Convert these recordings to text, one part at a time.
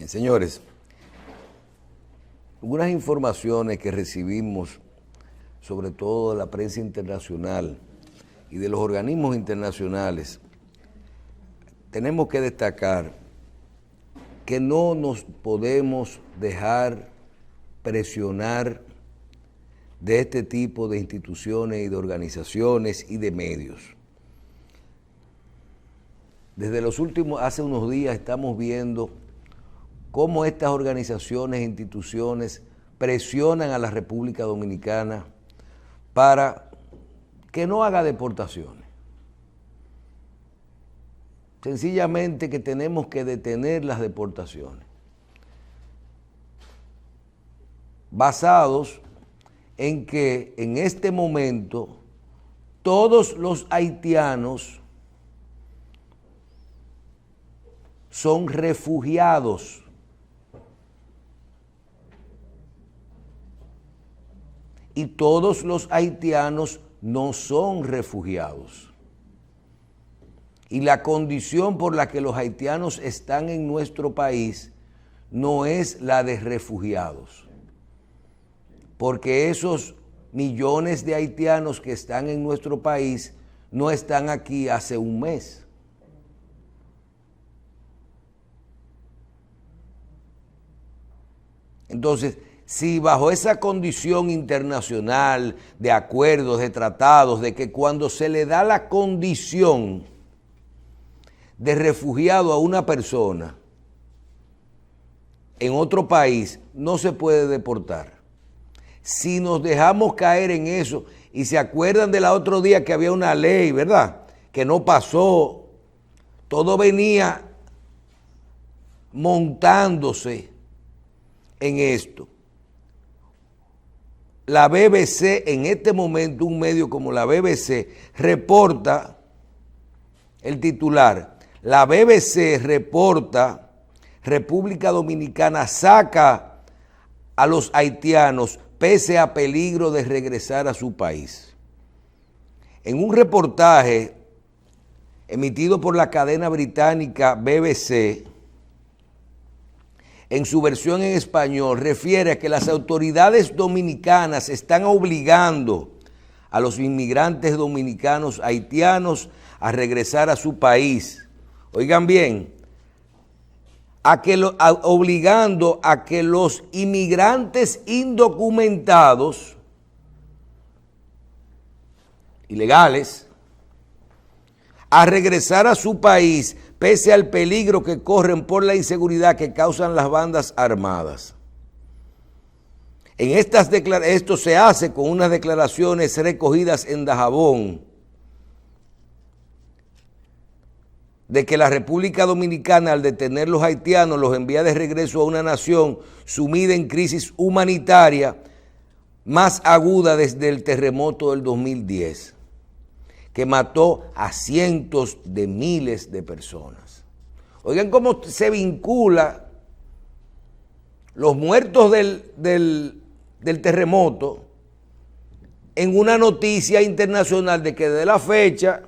Señores, algunas informaciones que recibimos, sobre todo de la prensa internacional y de los organismos internacionales, tenemos que destacar que no nos podemos dejar presionar de este tipo de instituciones y de organizaciones y de medios. Desde hace unos días estamos viendo cómo estas organizaciones e instituciones presionan a la República Dominicana para que no haga deportaciones. Sencillamente que tenemos que detener las deportaciones, basados en que en este momento todos los haitianos son refugiados. Y todos los haitianos no son refugiados. Y la condición por la que los haitianos están en nuestro país no es la de refugiados. Porque esos millones de haitianos que están en nuestro país no están aquí hace un mes. Entonces, si bajo esa condición internacional de acuerdos, de tratados, de que cuando se le da la condición de refugiado a una persona en otro país, no se puede deportar. Si nos dejamos caer en eso, y se acuerdan del otro día que había una ley, ¿verdad?, que no pasó, todo venía montándose en esto. La BBC, en este momento, un medio como la BBC, reporta, el titular, la BBC reporta, República Dominicana saca a los haitianos pese a peligro de regresar a su país. En un reportaje emitido por la cadena británica BBC, en su versión en español, refiere a que las autoridades dominicanas están obligando a los inmigrantes dominicanos haitianos a regresar a su país. Oigan bien, obligando a que los inmigrantes indocumentados, ilegales, a regresar a su país pese al peligro que corren por la inseguridad que causan las bandas armadas. Esto se hace con unas declaraciones recogidas en Dajabón de que la República Dominicana, al detener los haitianos, los envía de regreso a una nación sumida en crisis humanitaria más aguda desde el terremoto del 2010. Que mató a cientos de miles de personas. Oigan cómo se vincula los muertos del terremoto en una noticia internacional de que de la fecha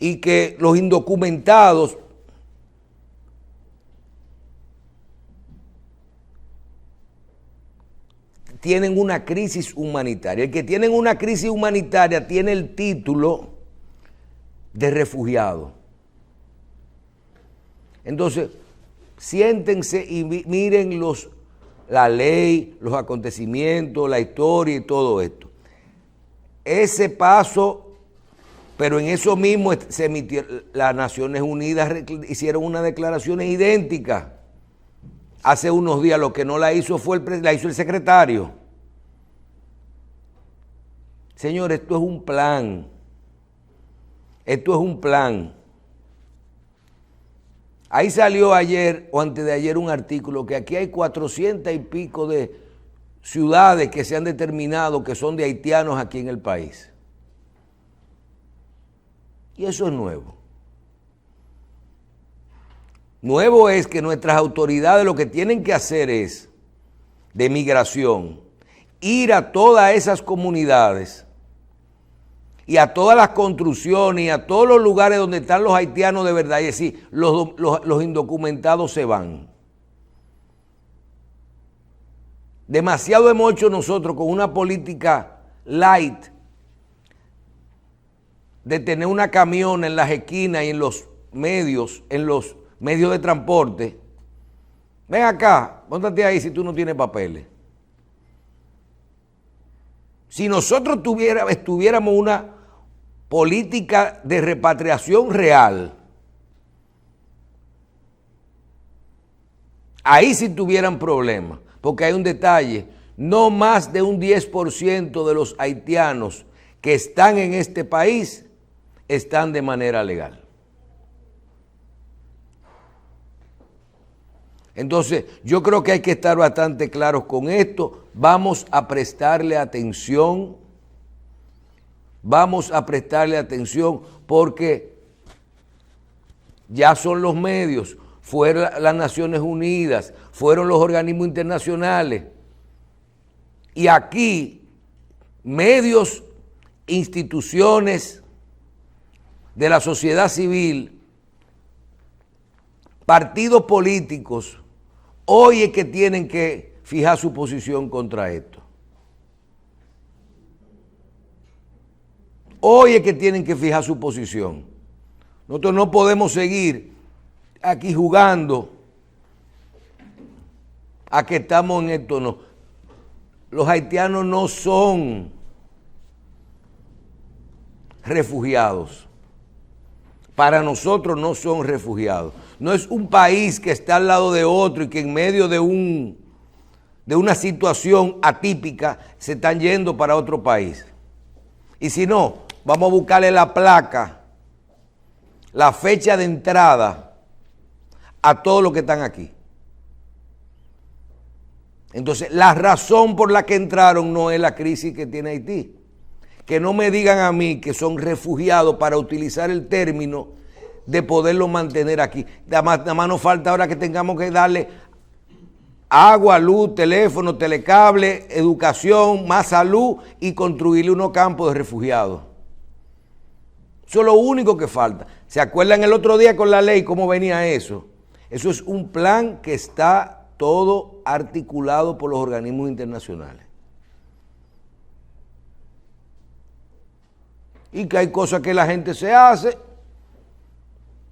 y que los indocumentados tienen una crisis humanitaria. El que tiene una crisis humanitaria tiene el título de refugiado. Entonces, siéntense y miren la ley, los acontecimientos, la historia y todo esto. Ese paso, pero en eso mismo se emitió, las Naciones Unidas hicieron unas declaraciones idénticas. Hace unos días lo que no la hizo la hizo el secretario. Señores, esto es un plan. Esto es un plan. Ahí salió ayer o antes de ayer un artículo que aquí hay 400 y pico de ciudades que se han determinado que son de haitianos aquí en el país. Y eso es nuevo. Nuevo es que nuestras autoridades lo que tienen que hacer es, de migración, ir a todas esas comunidades y a todas las construcciones y a todos los lugares donde están los haitianos de verdad, y decir, los indocumentados se van. Demasiado hemos hecho nosotros con una política light de tener una camiona en las esquinas y en los medios de transporte. Ven acá, póntate ahí si tú no tienes papeles. Si nosotros estuviéramos una política de repatriación real, ahí sí tuvieran problemas, porque hay un detalle, no más de un 10% de los haitianos que están en este país están de manera legal. Entonces, yo creo que hay que estar bastante claros con esto. Vamos a prestarle atención. Vamos a prestarle atención porque ya son los medios, fueron las Naciones Unidas, fueron los organismos internacionales. Y aquí, medios, instituciones de la sociedad civil, partidos políticos, hoy es que tienen que fijar su posición contra esto. Hoy es que tienen que fijar su posición. Nosotros no podemos seguir aquí jugando a que estamos en esto, no. Los haitianos no son refugiados. Para nosotros no son refugiados. No es un país que está al lado de otro y que en medio de una situación atípica se están yendo para otro país. Y si no, vamos a buscarle la placa, la fecha de entrada a todos los que están aquí. Entonces, la razón por la que entraron no es la crisis que tiene Haití. Que no me digan a mí que son refugiados para utilizar el término de poderlo mantener aquí. Nada más nos falta ahora que tengamos que darle agua, luz, teléfono, telecable, educación, más salud y construirle unos campos de refugiados. Eso es lo único que falta. ¿Se acuerdan el otro día con la ley cómo venía eso? Eso es un plan que está todo articulado por los organismos internacionales. Y que hay cosas que la gente se hace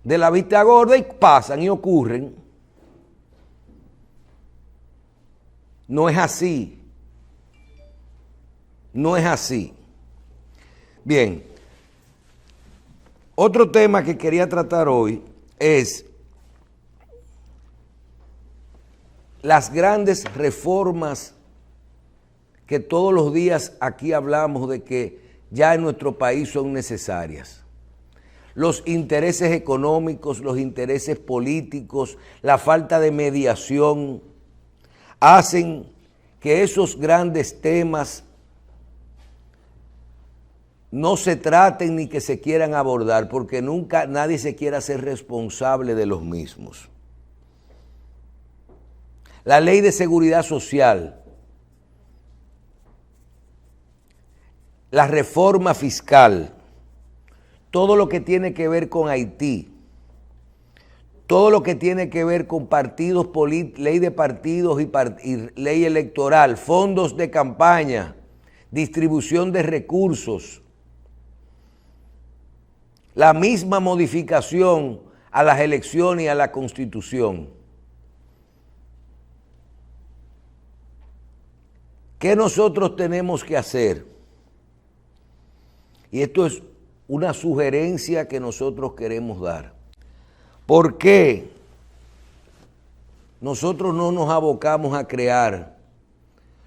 de la vista gorda y pasan y ocurren. No es así. No es así. Bien. Otro tema que quería tratar hoy es las grandes reformas que todos los días aquí hablamos de que ya en nuestro país son necesarias. Los intereses económicos, los intereses políticos, la falta de mediación hacen que esos grandes temas no se traten ni que se quieran abordar, porque nunca nadie se quiere hacer responsable de los mismos. La ley de seguridad social, la reforma fiscal, todo lo que tiene que ver con Haití, todo lo que tiene que ver con partidos, ley de partidos y ley electoral, fondos de campaña, distribución de recursos, la misma modificación a las elecciones y a la Constitución. ¿Qué nosotros tenemos que hacer? Y esto es una sugerencia que nosotros queremos dar. ¿Por qué nosotros no nos abocamos a crear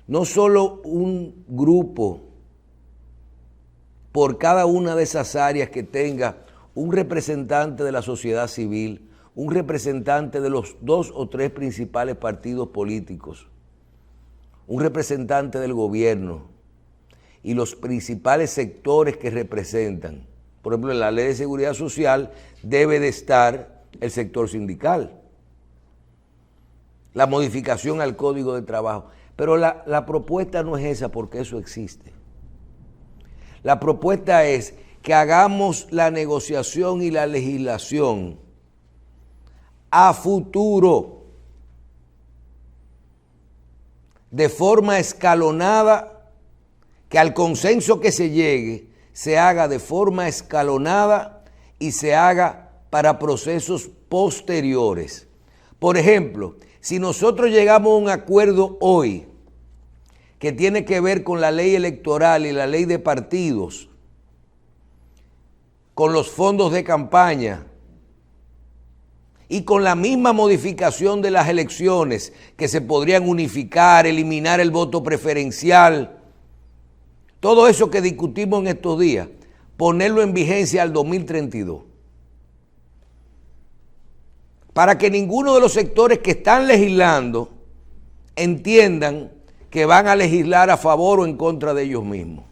no solo un grupo por cada una de esas áreas que tenga un representante de la sociedad civil, un representante de los 2 o 3 principales partidos políticos, un representante del gobierno y los principales sectores que representan? Por ejemplo, en la ley de seguridad social debe de estar el sector sindical, la modificación al Código de Trabajo. Pero la propuesta no es esa, porque eso existe. La propuesta es que hagamos la negociación y la legislación a futuro. de forma escalonada, que al consenso que se llegue se haga de forma escalonada y se haga para procesos posteriores. Por ejemplo, si nosotros llegamos a un acuerdo hoy que tiene que ver con la ley electoral y la ley de partidos, con los fondos de campaña y con la misma modificación de las elecciones que se podrían unificar, eliminar el voto preferencial, todo eso que discutimos en estos días, ponerlo en vigencia al 2032. Para que ninguno de los sectores que están legislando entiendan que van a legislar a favor o en contra de ellos mismos.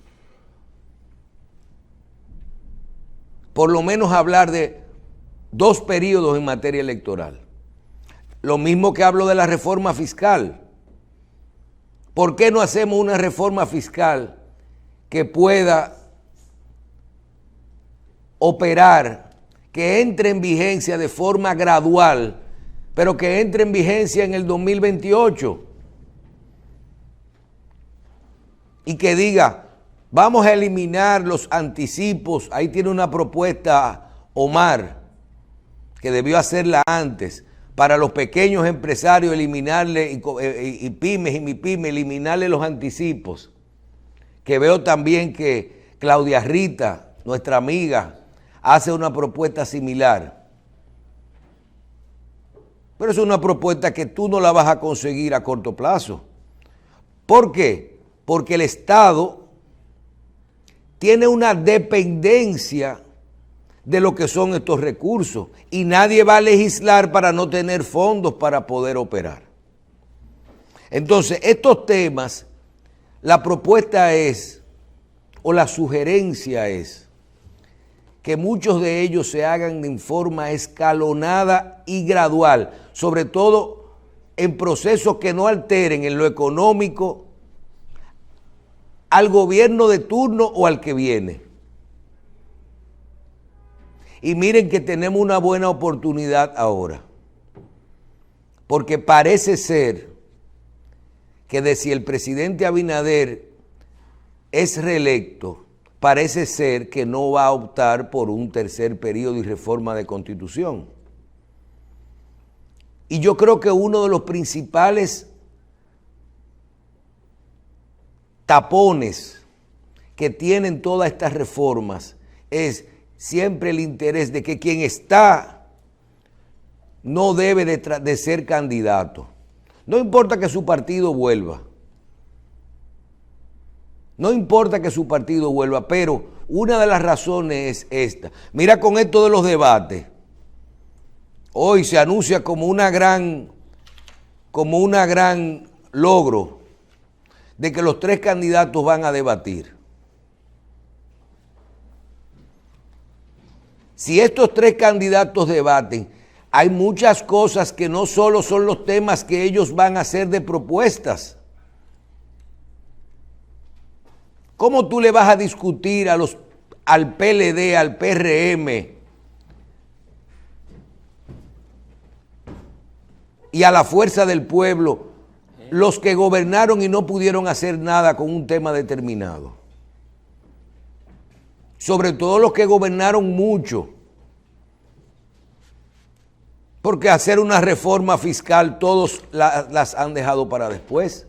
Por lo menos hablar de 2 periodos en materia electoral. Lo mismo que hablo de la reforma fiscal. ¿Por qué no hacemos una reforma fiscal que pueda operar, que entre en vigencia de forma gradual, pero que entre en vigencia en el 2028? Y que diga, vamos a eliminar los anticipos. Ahí tiene una propuesta Omar, que debió hacerla antes, para los pequeños empresarios eliminarle, y pymes y MIPYME, eliminarle los anticipos. Que veo también que Claudia Rita, nuestra amiga, hace una propuesta similar. Pero es una propuesta que tú no la vas a conseguir a corto plazo. ¿Por qué? Porque el Estado tiene una dependencia de lo que son estos recursos y nadie va a legislar para no tener fondos para poder operar. Entonces, estos temas, la propuesta es, o la sugerencia es, que muchos de ellos se hagan en forma escalonada y gradual, sobre todo en procesos que no alteren en lo económico al gobierno de turno o al que viene. Y miren que tenemos una buena oportunidad ahora, porque parece ser que de si el presidente Abinader es reelecto, parece ser que no va a optar por un tercer periodo y reforma de constitución. Y yo creo que uno de los principales tapones que tienen todas estas reformas es siempre el interés de que quien está no debe de ser candidato. No importa que su partido vuelva. No importa que su partido vuelva, pero una de las razones es esta. Mira con esto de los debates. Hoy se anuncia como una gran logro de que los 3 candidatos van a debatir. Si estos 3 candidatos debaten, hay muchas cosas que no solo son los temas que ellos van a hacer de propuestas. ¿Cómo tú le vas a discutir al PLD, al PRM y a la Fuerza del Pueblo, los que gobernaron y no pudieron hacer nada con un tema determinado? Sobre todo los que gobernaron mucho. Porque hacer una reforma fiscal todos las han dejado para después.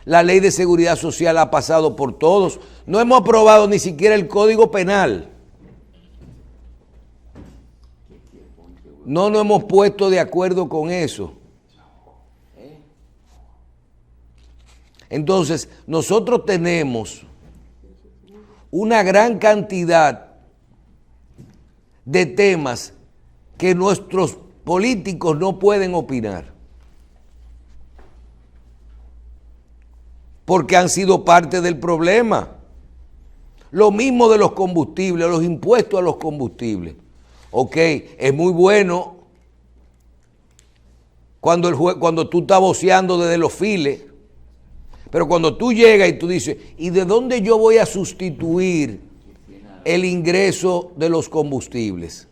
La ley de seguridad social ha pasado por todos. No hemos aprobado ni siquiera el Código Penal. No nos hemos puesto de acuerdo con eso. Entonces, nosotros tenemos una gran cantidad de temas que nuestros políticos no pueden opinar, porque han sido parte del problema. Lo mismo de los combustibles, los impuestos a los combustibles. Ok, es muy bueno cuando tú estás voceando desde los files, pero cuando tú llegas y tú dices, ¿y de dónde yo voy a sustituir el ingreso de los combustibles?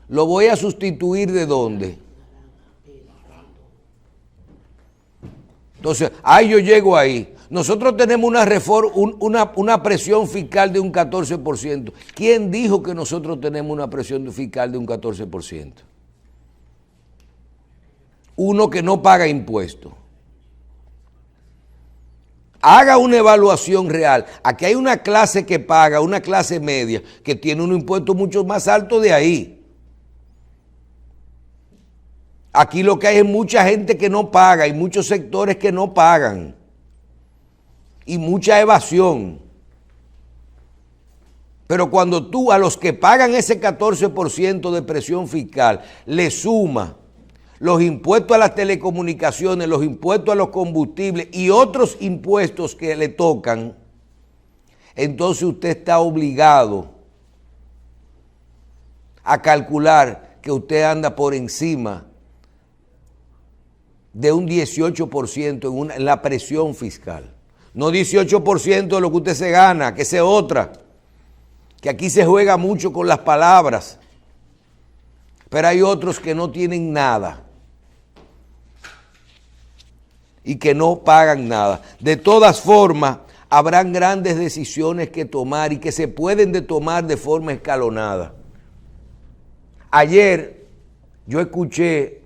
¿Lo voy a sustituir de dónde? Entonces, yo llego ahí. Nosotros tenemos una presión fiscal de un 14%. ¿Quién dijo que nosotros tenemos una presión fiscal de un 14%? Uno que no paga impuestos. Haga una evaluación real. Aquí hay una clase que paga, una clase media, que tiene un impuesto mucho más alto de ahí. Aquí lo que hay es mucha gente que no paga y muchos sectores que no pagan. Y mucha evasión. Pero cuando tú a los que pagan ese 14% de presión fiscal le sumas los impuestos a las telecomunicaciones, los impuestos a los combustibles y otros impuestos que le tocan, entonces usted está obligado a calcular que usted anda por encima de un 18% en la presión fiscal. No 18% de lo que usted se gana, que esa es otra. Que aquí se juega mucho con las palabras. Pero hay otros que no tienen nada. Y que no pagan nada. De todas formas, habrán grandes decisiones que tomar y que se pueden tomar de forma escalonada. Ayer yo escuché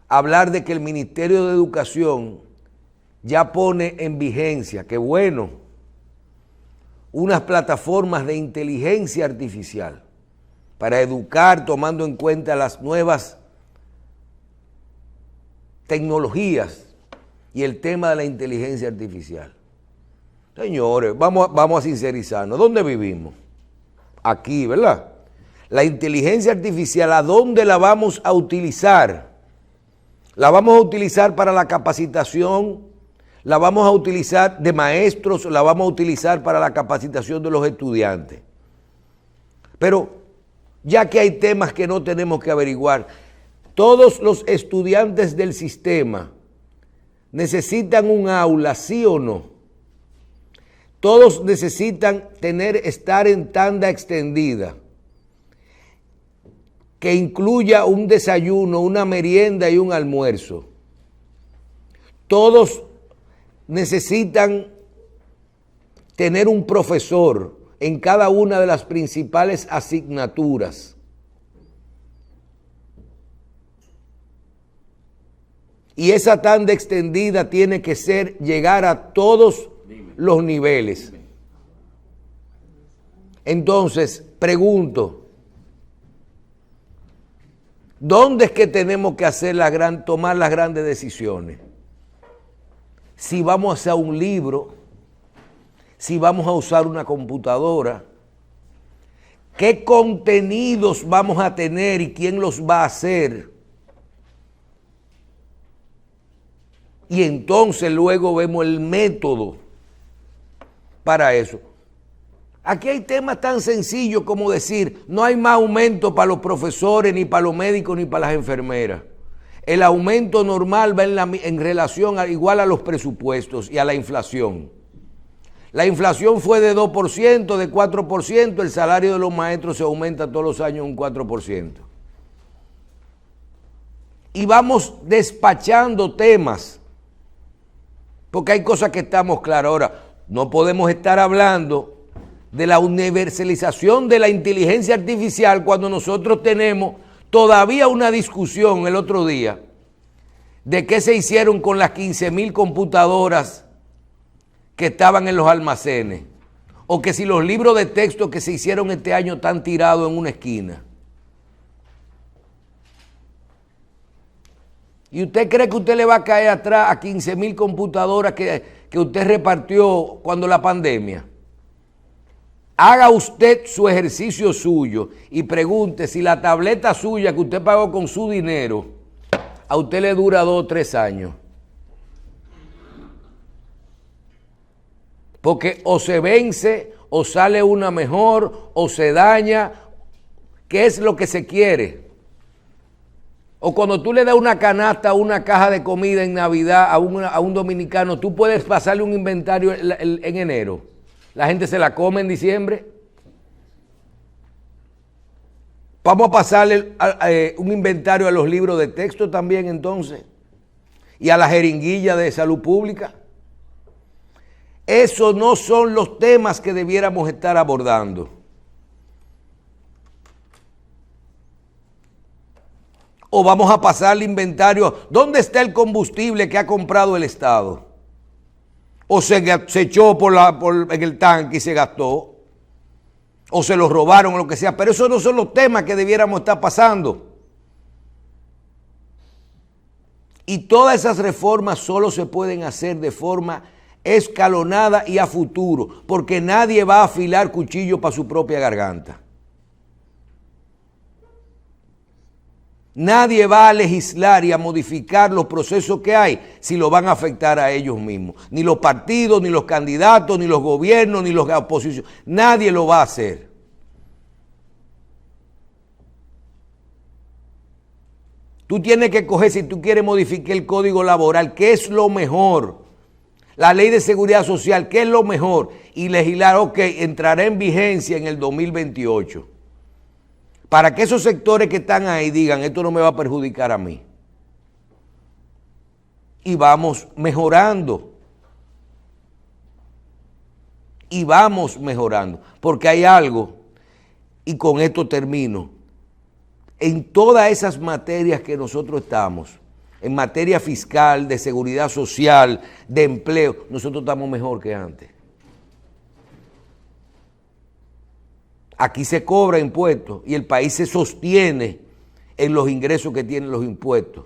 hablar de que el Ministerio de Educación ya pone en vigencia, qué bueno, unas plataformas de inteligencia artificial para educar tomando en cuenta las nuevas tecnologías y el tema de la inteligencia artificial. Señores, vamos a sincerizarnos. ¿Dónde vivimos? Aquí, ¿verdad? La inteligencia artificial, ¿a dónde la vamos a utilizar? La vamos a utilizar para la capacitación, la vamos a utilizar de maestros, la vamos a utilizar para la capacitación de los estudiantes. Pero ya que hay temas que no tenemos que averiguar, todos los estudiantes del sistema necesitan un aula, ¿sí o no? Todos necesitan estar en tanda extendida, que incluya un desayuno, una merienda y un almuerzo. Todos necesitan tener un profesor en cada una de las principales asignaturas. Y esa tanda extendida tiene que llegar a todos los niveles. Entonces, pregunto, ¿dónde es que tenemos que tomar las grandes decisiones? Si vamos a hacer un libro, si vamos a usar una computadora, qué contenidos vamos a tener y quién los va a hacer. Y entonces luego vemos el método para eso. Aquí hay temas tan sencillos como decir, no hay más aumento para los profesores, ni para los médicos, ni para las enfermeras. El aumento normal va en relación igual a los presupuestos y a la inflación. La inflación fue de 2%, de 4%, el salario de los maestros se aumenta todos los años un 4%. Y vamos despachando temas, porque hay cosas que estamos claras. Ahora, no podemos estar hablando de la universalización de la inteligencia artificial cuando nosotros tenemos todavía una discusión el otro día de qué se hicieron con las 15,000 computadoras que estaban en los almacenes, o que si los libros de texto que se hicieron este año están tirados en una esquina. ¿Y usted cree que usted le va a caer atrás a 15,000 computadoras que usted repartió cuando la pandemia? Haga usted su ejercicio suyo y pregunte si la tableta suya que usted pagó con su dinero a usted le dura 2 o 3 años. Porque o se vence, o sale una mejor, o se daña. ¿Qué es lo que se quiere? O cuando tú le das una canasta, una caja de comida en Navidad a un dominicano, tú puedes pasarle un inventario en enero. La gente se la come en diciembre. Vamos a pasarle un inventario a los libros de texto también entonces. y a la jeringuilla de salud pública. Esos no son los temas que debiéramos estar abordando. O vamos a pasar el inventario. ¿Dónde está el combustible que ha comprado el Estado? O se echó en el tanque y se gastó. O se lo robaron o lo que sea. Pero esos no son los temas que debiéramos estar pasando. Y todas esas reformas solo se pueden hacer de forma escalonada y a futuro, porque nadie va a afilar cuchillo para su propia garganta. Nadie va a legislar y a modificar los procesos que hay si lo van a afectar a ellos mismos. Ni los partidos, ni los candidatos, ni los gobiernos, ni los de oposición. Nadie lo va a hacer. Tú tienes que coger, si tú quieres modificar el código laboral, ¿qué es lo mejor? La ley de seguridad social, ¿qué es lo mejor? Y legislar, ok, entrará en vigencia en el 2028. Para que esos sectores que están ahí digan, esto no me va a perjudicar a mí. Y vamos mejorando. Y vamos mejorando. Porque hay algo, y con esto termino, en todas esas materias que nosotros estamos, en materia fiscal, de seguridad social, de empleo, nosotros estamos mejor que antes. Aquí se cobra impuestos y el país se sostiene en los ingresos que tienen los impuestos.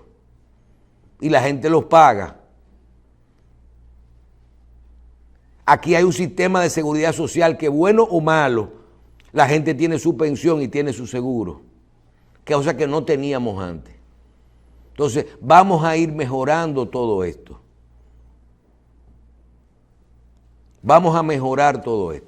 Y la gente los paga. Aquí hay un sistema de seguridad social que, bueno o malo, la gente tiene su pensión y tiene su seguro. Cosa que no teníamos antes. Entonces, vamos a ir mejorando todo esto. Vamos a mejorar todo esto.